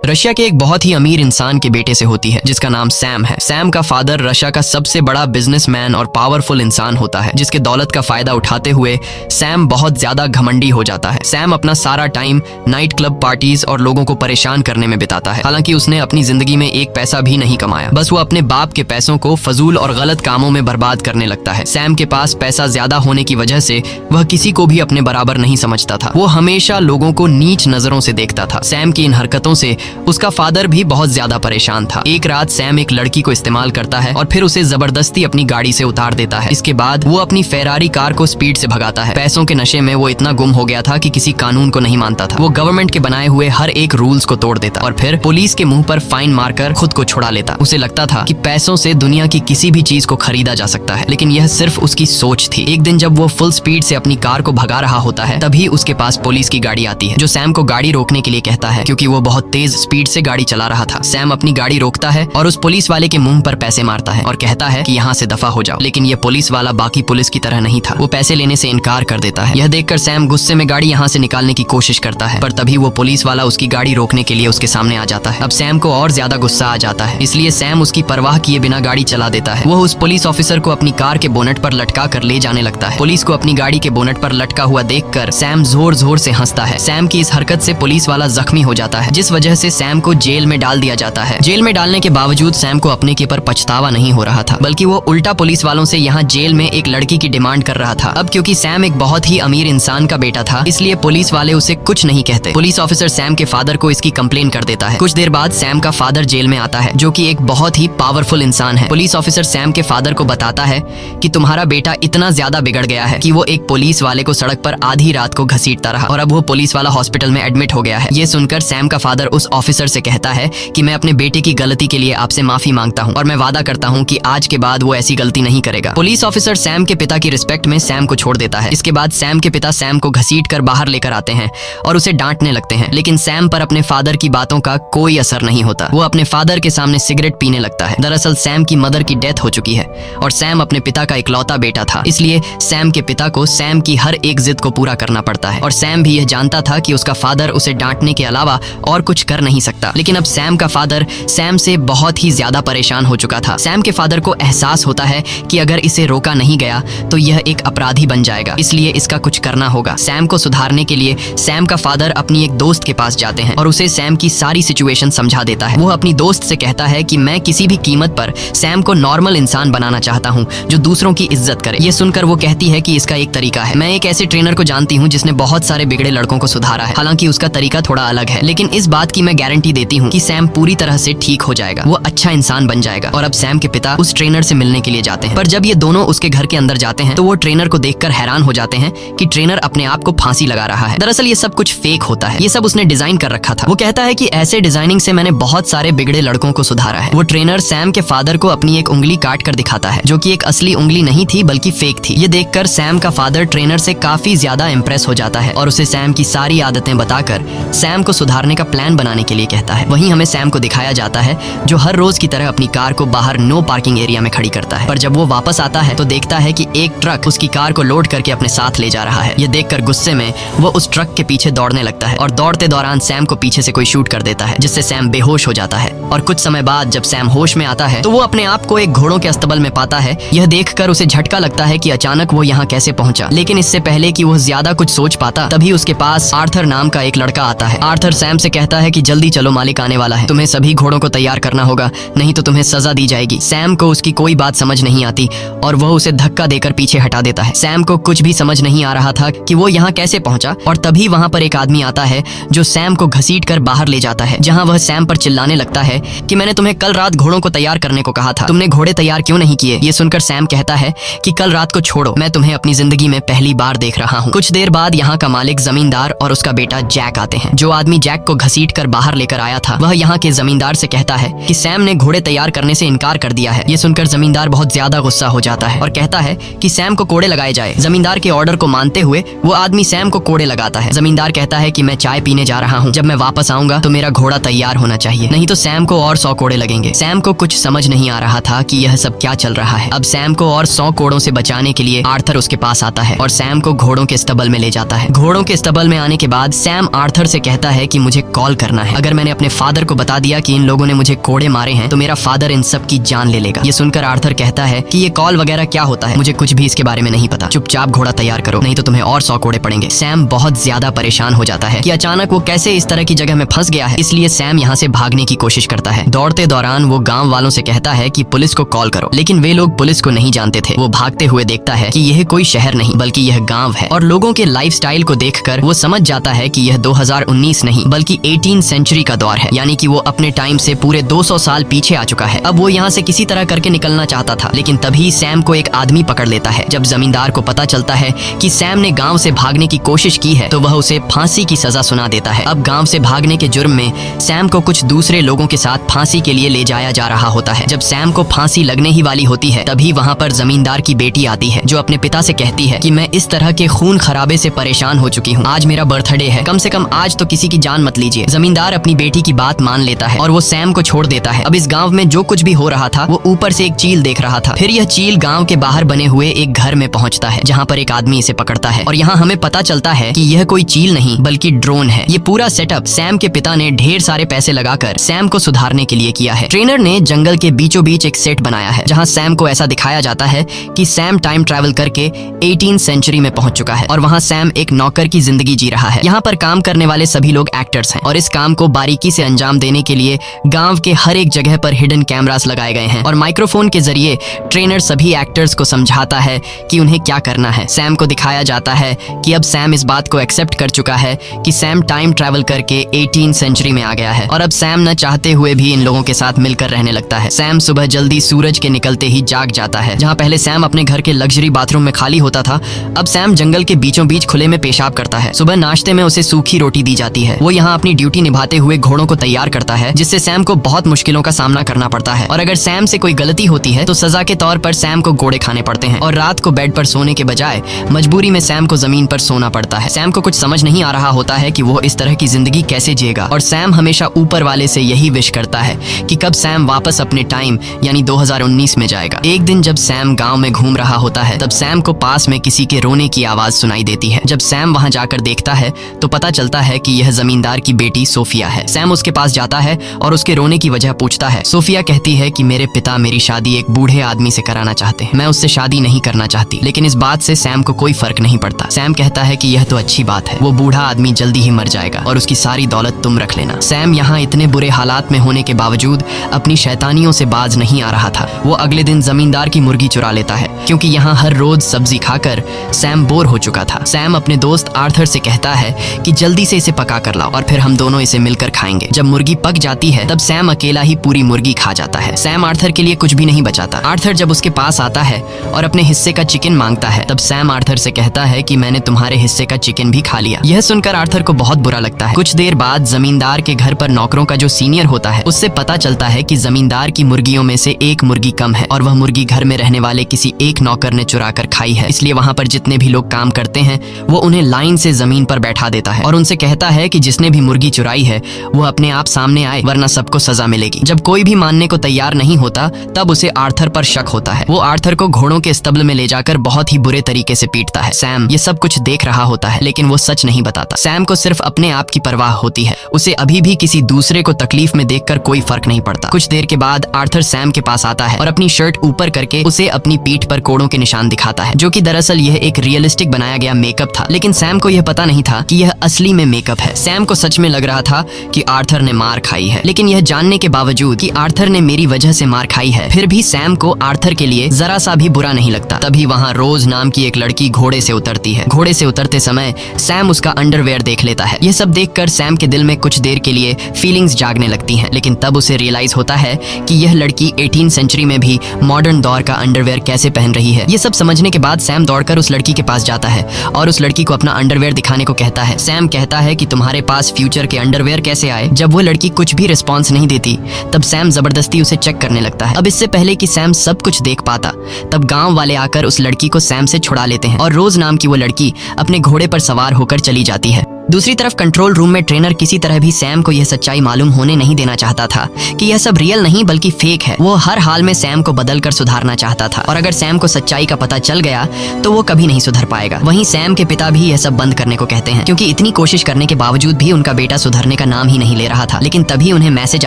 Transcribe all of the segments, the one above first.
Russia के एक बहुत ही अमीर इंसान के बेटे से होती है जिसका नाम सैम है। सैम का फादर रशिया का सबसे बड़ा बिजनेसमैन और पावरफुल इंसान होता है जिसके दौलत का फायदा उठाते हुए सैम बहुत ज्यादा घमंडी हो जाता है। सैम अपना सारा टाइम नाइट क्लब पार्टीज और लोगों को परेशान करने में बिताता है। हालांकि उसने अपनी जिंदगी में एक पैसा भी नहीं कमाया, बस वो अपने बाप के पैसों को फजूल और गलत कामों में बर्बाद करने लगता है। सैम के पास पैसा ज्यादा होने की वजह से वह किसी को भी अपने बराबर नहीं समझता था। वो हमेशा लोगों को नीच नजरों से देखता था। सैम की इन हरकतों से उसका फादर भी बहुत ज्यादा परेशान था। एक रात सैम एक लड़की को इस्तेमाल करता है और फिर उसे जबरदस्ती अपनी गाड़ी से उतार देता है। इसके बाद वो अपनी फेरारी कार को स्पीड से भगाता है। पैसों के नशे में वो इतना गुम हो गया था कि किसी कानून को नहीं मानता था। वो गवर्नमेंट के बनाए हुए हर एक रूल्स को तोड़ देता और फिर पुलिस के मुंह पर फाइन मारकर खुद को छुड़ा लेता। उसे लगता था कि पैसों से दुनिया की किसी भी चीज को खरीदा जा सकता है, लेकिन यह सिर्फ उसकी सोच थी। एक दिन जब वो फुल स्पीड से अपनी कार को भगा रहा होता है तभी उसके पास पुलिस की गाड़ी आती है जो सैम को गाड़ी रोकने के लिए कहता है क्योंकि वो बहुत तेज स्पीड से गाड़ी चला रहा था। सैम अपनी गाड़ी रोकता है और उस पुलिस वाले के मुंह पर पैसे मारता है और कहता है कि यहाँ से दफा हो जाओ, लेकिन ये पुलिस वाला बाकी पुलिस की तरह नहीं था। वो पैसे लेने से इनकार कर देता है। यह देखकर सैम गुस्से में गाड़ी यहाँ से निकालने की कोशिश करता है, पर तभी वो पुलिस वाला उसकी गाड़ी रोकने के लिए उसके सामने आ जाता है। अब सैम को और ज्यादा गुस्सा आ जाता है, इसलिए सैम उसकी परवाह किए बिना गाड़ी चला देता है। वो उस पुलिस ऑफिसर को अपनी कार के बोनट पर लटका कर ले जाने लगता है। पुलिस को अपनी गाड़ी के बोनट पर लटका हुआ देखकर सैम जोर जोर से हंसता है। सैम की इस हरकत से पुलिस वाला जख्मी हो जाता है, जिस वजह से सैम को जेल में डाल दिया जाता है। जेल में डालने के बावजूद सैम को अपने के पर पछतावा नहीं हो रहा था, बल्कि वो उल्टा पुलिस वालों से यहाँ जेल में एक लड़की की डिमांड कर रहा था। अब क्योंकि सैम एक बहुत ही अमीर इंसान का बेटा था, इसलिए पुलिस वाले उसे कुछ नहीं कहते। पुलिस ऑफिसर सैम के फादर को इसकी कंप्लेन कर देता है। कुछ देर बाद सैम का फादर जेल में आता है, जो कि एक बहुत ही पावरफुल इंसान है। पुलिस ऑफिसर सैम के फादर को बताता है कि तुम्हारा बेटा इतना ज्यादा बिगड़ गया है कि वो एक पुलिस वाले को सड़क पर आधी रात को घसीटता रहा और अब वो पुलिस वाला हॉस्पिटल में एडमिट हो गया है। ये सुनकर सैम का फादर उस ऑफिसर से कहता है कि मैं अपने बेटे की गलती के लिए आपसे माफी मांगता हूँ और मैं वादा करता हूँ कि आज के बाद वो ऐसी गलती नहीं करेगा। पुलिस ऑफिसर सैम के पिता की रिस्पेक्ट में सैम को छोड़ देता है। इसके बाद सैम के पिता सैम को घसीट कर बाहर लेकर आते हैं और उसे डांटने लगते हैं, लेकिन सैम पर अपने फादर की बातों का कोई असर नहीं होता। वो अपने फादर के सामने सिगरेट पीने लगता है। दरअसल सैम की मदर की डेथ हो चुकी है और सैम अपने पिता का इकलौता बेटा था, इसलिए सैम के पिता को सैम की हर एक जिद को पूरा करना पड़ता है। और सैम भी यह जानता था कि उसका फादर उसे डांटने के अलावा और कुछ कर नहीं सकता। लेकिन अब सैम का फादर सैम से बहुत ही ज्यादा परेशान हो चुका था। सैम के फादर को एहसास होता है कि अगर इसे रोका नहीं गया तो यह एक अपराधी बन जाएगा, इसलिए इसका कुछ करना होगा। सैम को सुधारने के लिए सैम का फादर अपनी एक दोस्त के पास जाते हैं और उसे सैम की सारी सिचुएशन समझा देता है। वो अपनी दोस्त से कहता है कि मैं किसी भी कीमत पर सैम को नॉर्मल इंसान बनाना चाहता हूँ जो दूसरों की इज्जत करे। ये सुनकर वो कहती है कि इसका एक तरीका है। मैं एक ऐसे ट्रेनर को जानती हूँ जिसने बहुत सारे बिगड़े लड़कों को सुधारा है। हालांकि उसका तरीका थोड़ा अलग है, लेकिन इस बात की मैं गारंटी देती हूँ कि सैम पूरी तरह से ठीक हो जाएगा, वो अच्छा इंसान बन जाएगा। और अब सैम के पिता उस ट्रेनर से मिलने के लिए जाते हैं, पर जब ये दोनों उसके घर के अंदर जाते हैं तो वो ट्रेनर को देखकर हैरान हो जाते हैं कि ट्रेनर अपने आप को फांसी लगा रहा है। दरअसल ये सब कुछ फेक होता है, ये सब उसने डिजाइन कर रखा था। वो कहता है कि ऐसे डिजाइनिंग से मैंने बहुत सारे बिगड़े लड़कों को सुधारा है। वो ट्रेनर सैम के फादर को अपनी एक उंगली काट कर दिखाता है, जो कि एक असली उंगली नहीं थी बल्कि फेक थी। ये देखकर सैम का फादर ट्रेनर से काफी ज्यादा इंप्रेस हो जाता है और उसे सैम की सारी आदतें बताकर सैम को सुधारने का प्लान बनाने के लिए कहता है। वहीं हमें सैम को दिखाया जाता है जो हर रोज की तरह अपनी कार को बाहर नो पार्किंग एरिया में खड़ी करता है, पर जब वो वापस आता है तो देखता है कि एक ट्रक उसकी कार को लोड करके अपने साथ ले जा रहा है। ये देखकर गुस्से में वो उस ट्रक के पीछे दौड़ने लगता है और दौड़ते दौरान सैम को पीछे से कोई शूट कर देता है, जिससे सैम बेहोश हो जाता है। और कुछ समय बाद जब सैम होश में आता है तो वो अपने आप को एक घोड़ों के अस्तबल में पाता है। यह देखकर उसे झटका लगता है कि अचानक वो यहाँ कैसे पहुंचा, लेकिन इससे पहले कि वो ज्यादा कुछ सोच पाता तभी उसके पास आर्थर नाम का एक लड़का आता है। आर्थर सैम से कहता है कि जल्दी चलो, मालिक आने वाला है, तुम्हें सभी घोड़ों को तैयार करना होगा, नहीं तो तुम्हें सजा दी जाएगी। सैम को उसकी कोई बात समझ नहीं आती और वह उसे धक्का देकर पीछे हटा देता है। सैम को कुछ भी समझ नहीं आ रहा था कि वो यहाँ कैसे पहुंचा और तभी वहाँ पर एक आदमी आता है जो सैम को घसीट कर बाहर ले जाता है, जहाँ वह सैम पर चिल्लाने लगता है कि मैंने तुम्हें कल रात घोड़ों को तैयार करने को कहा था, तुमने घोड़े तैयार क्यों नहीं किए। ये सुनकर सैम कहता है कि कल रात को छोड़ो, मैं तुम्हें अपनी जिंदगी में पहली बार देख रहा हूँ। कुछ देर बाद यहाँ का मालिक, जमींदार और उसका बेटा जैक आते हैं। जो आदमी जैक को घसीट कर बाहर लेकर आया था वह यहाँ के जमींदार से कहता है कि सैम ने घोड़े तैयार करने से इनकार कर दिया है। ये सुनकर जमींदार बहुत ज्यादा गुस्सा हो जाता है और कहता है कि सैम को कोड़े लगाए जाए। जमींदार के ऑर्डर को मानते हुए वो आदमी सैम को कोड़े लगाता है। जमींदार कहता है कि मैं चाय पीने जा रहा हूँ, जब मैं वापस आऊंगा तो मेरा घोड़ा तैयार होना चाहिए, नहीं तो सैम को और 100 कोड़े लगेंगे। सैम को कुछ समझ नहीं आ रहा था कि यह सब क्या चल रहा है। अब सैम को और 100 कोड़ों से बचाने के लिए आर्थर उसके पास आता है और सैम को घोड़ों के स्तबल में ले जाता है। घोड़ों के स्तबल में आने के बाद सैम आर्थर से कहता है कि मुझे कॉल करना है। है। अगर मैंने अपने फादर को बता दिया कि इन लोगों ने मुझे कोड़े मारे हैं तो मेरा फादर इन सब की जान ले लेगा। ये सुनकर आर्थर कहता है कि ये कॉल वगैरह क्या होता है, मुझे कुछ भी इसके बारे में नहीं पता। चुपचाप घोड़ा तैयार करो, नहीं तो तुम्हें और 100 कोड़े पड़ेंगे। सैम बहुत ज्यादा परेशान हो जाता है कि अचानक वो कैसे इस तरह की जगह में फंस गया है, इसलिए सैम यहाँ से भागने की कोशिश करता है। दौड़ते दौरान वो गाँव वालों से कहता है कि पुलिस को कॉल करो, लेकिन वे लोग पुलिस को नहीं जानते थे। वो भागते हुए देखता है कि यह कोई शहर नहीं बल्कि यह गाँव है, और लोगों के लाइफस्टाइल को देखकर वो समझ जाता है कि यह 2019 नहीं बल्कि 18 सेंचुरी का दौर है, यानी कि वो अपने टाइम से पूरे 200 साल पीछे आ चुका है। अब वो यहाँ से किसी तरह करके निकलना चाहता था, लेकिन तभी सैम को एक आदमी पकड़ लेता है। जब जमींदार को पता चलता है कि सैम ने गांव से भागने की कोशिश की है तो वह उसे फांसी की सजा सुना देता है। अब गांव से भागने के जुर्म में सैम को कुछ दूसरे लोगों के साथ फांसी के लिए ले जाया जा रहा होता है। जब सैम को फांसी लगने ही वाली होती है तभी वहाँ पर जमींदार की बेटी आती है, जो अपने पिता से कहती है कि मैं इस तरह के खून खराबे से परेशान हो चुकी हूँ, आज मेरा बर्थडे है, कम से कम आज तो किसी की जान मत लीजिए। जमींदार अपनी बेटी की बात मान लेता है और वो सैम को छोड़ देता है। अब इस गाँव में जो कुछ भी हो रहा था वो ऊपर से एक चील देख रहा था। फिर यह चील गाँव के बाहर बने हुए एक घर में पहुंचता है, जहाँ पर एक आदमी इसे पकड़ता है, और यहाँ हमें पता चलता है कि यह कोई चील नहीं बल्कि ड्रोन है। ये पूरा सेटअप सैम के पिता ने ढेर सारे पैसे लगाकर सैम को सुधारने के लिए किया है। ट्रेनर ने जंगल के बीचों बीच एक सेट बनाया है जहाँ सैम को ऐसा दिखाया जाता है कि सैम टाइम ट्रैवल करके 18 सेंचुरी में पहुंच चुका है और वहाँ सैम एक नौकर की जिंदगी जी रहा है। यहाँ पर काम करने वाले सभी लोग एक्टर्स हैं और इस काम को बारीकी से अंजाम देने के लिए गाँव के हर एक जगह पर हिडन कैमरास लगाए गए हैं और माइक्रोफोन के जरिए ट्रेनर सभी एक्टर्स को समझाता है कि उन्हें क्या करना है। सैम को दिखाया जाता है कि अब सैम इस बात को एक्सेप्ट कर चुका है कि सैम टाइम ट्रैवल करके 18 सेंचुरी में आ गया है और अब सैम न चाहते हुए भी इन लोगों के साथ मिलकर रहने लगता है। सैम सुबह जल्दी सूरज के निकलते ही जाग जाता है। जहाँ पहले सैम अपने घर के लग्जरी बाथरूम में खाली होता था, अब सैम जंगल के बीचों बीच खुले में पेशाब करता है। सुबह नाश्ते में उसे सूखी रोटी दी जाती है। वो यहाँ अपनी ड्यूटी निभाते हुए घोड़ों को तैयार करता है, जिससे सैम को बहुत मुश्किलों का सामना करना पड़ता है और अगर सैम से कोई गलती होती है तो सजा के तौर पर सैम को घोड़े खाने पड़ते हैं और रात को बेड पर सोने के बजाय मजबूरी में सैम को जमीन पर सोना पड़ता है। सैम को कुछ समझ नहीं आ रहा होता है कि वो इस तरह की जिंदगी कैसे जिएगा और सैम हमेशा ऊपर वाले से यही विश करता है कि कब सैम वापस अपने टाइम यानी 2019 में जाएगा। एक दिन जब सैम गांव में घूम रहा होता है तब सैम को पास में किसी के रोने की आवाज सुनाई देती है। जब सैम वहां जाकर देखता है तो पता चलता है कि यह जमींदार की बेटी सोफिया है। सैम उसके पास जाता है और उसके रोने की वजह पूछता है। सोफिया कहती है कि मेरे पिता मेरी शादी एक बूढ़े आदमी से कराना चाहते हैं, मैं उससे शादी नहीं करना चाहती। लेकिन इस बात से सैम को कोई फर्क नहीं पड़ता। सैम कहता है कि यह तो अच्छी बात है, वो बूढ़ा आदमी जल्दी ही मर जाएगा और उसकी सारी दौलत तुम रख लेना। सैम यहाँ इतने बुरे हालात में होने के बावजूद अपनी शैतानियों से बाज नहीं आ रहा था। वो अगले दिन जमींदार की मुर्गी चुरा लेता है क्योंकि यहाँ हर रोज सब्जी खाकर सैम बोर हो चुका था। सैम अपने दोस्त आर्थर से कहता है कि जल्दी से इसे पका कर लाओ और फिर हम दोनों इसे मिलकर खाएंगे। जब मुर्गी पक जाती है तब सैम अकेला ही पूरी मुर्गी खा जाता है। सैम आर्थर के लिए कुछ भी नहीं बचाता। आर्थर जब उसके पास आता है और अपने हिस्से का चिकन मांगता है तब सैम आर्थर से कहता है कि मैंने तुम्हारे हिस्से का चिकन भी खा लिया। यह सुनकर आर्थर को बहुत बुरा लगता है। कुछ देर बाद जमींदार के घर पर नौकरों का जो सीनियर होता है उससे पता चलता है कि जमींदार की मुर्गियों में से एक मुर्गी कम है और वह मुर्गी घर में रहने वाले किसी एक नौकर ने चुरा कर खाई है। इसलिए वहाँ पर जितने भी लोग काम करते हैं वो उन्हें लाइन से जमीन पर बैठा देता है और उनसे कहता है कि जिसने भी मुर्गी चुराई है वो अपने आप सामने आए वरना सबको सजा मिलेगी। जब कोई भी मानने को तैयार नहीं होता तब उसे आर्थर पर शक होता है। वो आर्थर को घोड़ों के स्तब्ल में ले जाकर बहुत ही बुरे तरीके से पीटता है। सैम ये सब कुछ देख रहा होता है लेकिन वो सच नहीं बताता। सैम को सिर्फ अपने आप की परवाह होती है। उसे अभी भी किसी दूसरे को तकलीफ में देखकर कोई फर्क नहीं पड़ता। कुछ देर के बाद आर्थर सैम के पास आता है और अपनी शर्ट ऊपर करके उसे अपनी पीठ पर कोड़ों के निशान दिखाता है, जो कि दरअसल यह एक रियलिस्टिक बनाया गया मेकअप था। लेकिन सैम को यह पता नहीं था कि यह असली में मेकअप है। सैम को सच में लग रहा था कि आर्थर ने मार खाई है, लेकिन यह जानने के बावजूद कि आर्थर ने मेरी वजह से मार खाई है फिर भी सैम को आर्थर के लिए जरा सा भी बुरा नहीं लगता। तभी वहाँ रोज नाम की एक लड़की घोड़े से उतरती है। घोड़े से उतरते समय सैम उसका अंडरवेयर देख लेता है। यह सब देखकर सैम के दिल में कुछ देर के लिए फीलिंग्स जागने लगती हैं, लेकिन तब उसे रियलाइज होता है कि यह लड़की 18 सेंचुरी में भी मॉडर्न दौर का अंडरवेयर कैसे पहन रही है। ये सब समझने के बाद सैम दौड़कर उस लड़की के पास जाता है और उस लड़की को अपना अंडरवेयर दिखाने को कहता है। सैम कहता है कि तुम्हारे पास फ्यूचर के अंडरवेयर कैसे आए। जब वो लड़की कुछ भी रिस्पॉन्स नहीं देती तब सैम जबरदस्ती उसे चेक करने लगता है। अब इससे पहले कि सैम सब कुछ देख पाता तब गांव वाले आकर उस लड़की को सैम से छुड़ा लेते हैं और रोज नाम की वो लड़की अपने घोड़े पर सवार होकर चली जाती है। दूसरी तरफ कंट्रोल रूम में ट्रेनर किसी तरह भी सैम को यह सच्चाई मालूम होने नहीं देना चाहता था कि यह सब रियल नहीं बल्कि फेक है। वो हर हाल में सैम को बदल कर सुधारना चाहता था और अगर सैम को सच्चाई का पता चल गया तो वो कभी नहीं सुधर पाएगा। वहीं सैम के पिता भी यह सब बंद करने को कहते हैं, क्योंकि इतनी कोशिश करने के बावजूद भी उनका बेटा सुधरने का नाम ही नहीं ले रहा था। लेकिन तभी उन्हें मैसेज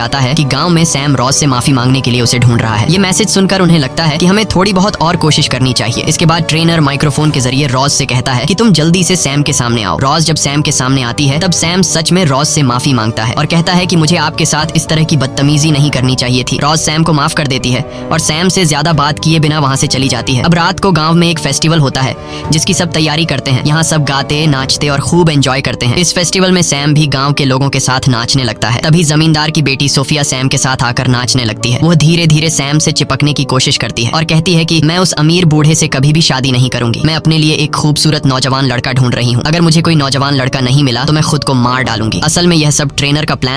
आता है कि गांव में सैम रॉस से माफी मांगने के लिए उसे ढूंढ रहा है। ये मैसेज सुनकर उन्हें लगता है कि हमें थोड़ी बहुत और कोशिश करनी चाहिए। इसके बाद ट्रेनर माइक्रोफोन के जरिए रॉस से कहता है कि तुम जल्दी से सैम के सामने आओ। रॉस जब सैम के सामने आती है तब सैम सच में रॉस से माफी मांगता है और कहता है कि मुझे आपके साथ इस तरह की बदतमीजी नहीं करनी चाहिए थी। रॉस सैम को माफ कर देती है और सैम से ज्यादा बात किए बिना वहाँ से चली जाती है। अब रात को गांव में एक फेस्टिवल होता है जिसकी सब तैयारी करते हैं। यहाँ सब गाते नाचते और खूब एंजॉय करते हैं। इस फेस्टिवल में सैम भी गांव के लोगों के साथ नाचने लगता है। तभी जमींदार की बेटी सोफिया सैम के साथ आकर नाचने लगती है। वो धीरे धीरे सैम से चिपकने की कोशिश करती है और कहती है कि मैं उस अमीर बूढ़े से कभी भी शादी नहीं करूंगी। मैं अपने लिए एक खूबसूरत नौजवान लड़का ढूंढ रही हूँ। अगर मुझे कोई नौजवान लड़का नहीं मिला तो मैं खुद को मार डालूंगी। असल में यह सब ट्रेनर का प्लान